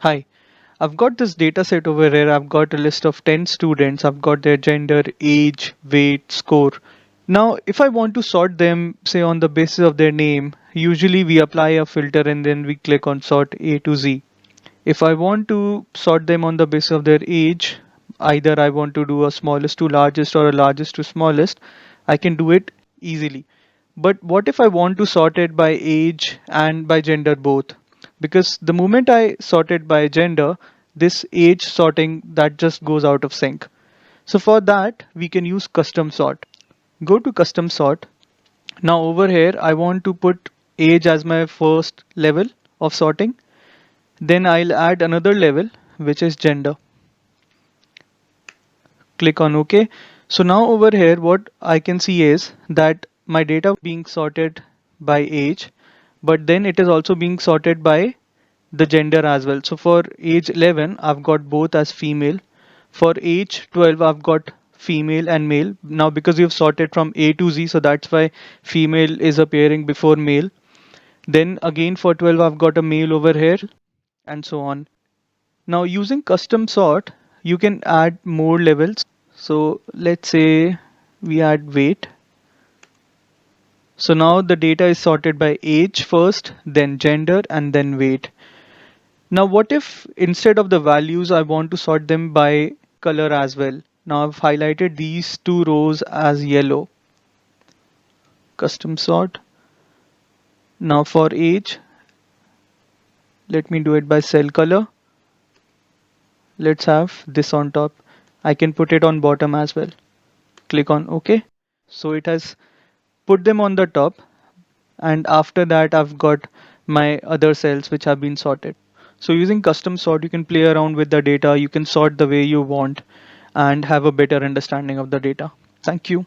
Hi, I've got this data set over here. I've got a list of 10 students. I've got their gender, age, weight, score. Now, if I want to sort them, say on the basis of their name, usually we apply a filter and then we click on sort A to Z. If I want to sort them on the basis of their age, either I want to do a smallest to largest or a largest to smallest, I can do it easily. But what if I want to sort it by age and by gender both? Because the moment I sort it by gender, this age sorting that just goes out of sync. So for that, we can use custom sort. Go to custom sort. Now over here, I want to put age as my first level of sorting. Then I'll add another level, which is gender. Click on OK. So now over here, what I can see is that my data being sorted by age, but then it is also being sorted by the gender as well. So for age 11, I've got both as female. For age 12, I've got female and male. Now because you've sorted from A to Z, so that's why female is appearing before male. Then again for 12, I've got a male over here and so on. Now using custom sort, you can add more levels. So let's say we add weight. So now the data is sorted by age first, then gender, and then weight. Now what if instead of the values, I want to sort them by color as well? Now I've highlighted these two rows as yellow. Custom sort. Now for age, let me do it by cell color. Let's have this on top. I can put it on bottom as well. Click on OK. So it has put them on the top, and after that I've got my other cells which have been sorted. So using custom sort, you can play around with the data, you can sort the way you want and have a better understanding of the data. Thank you.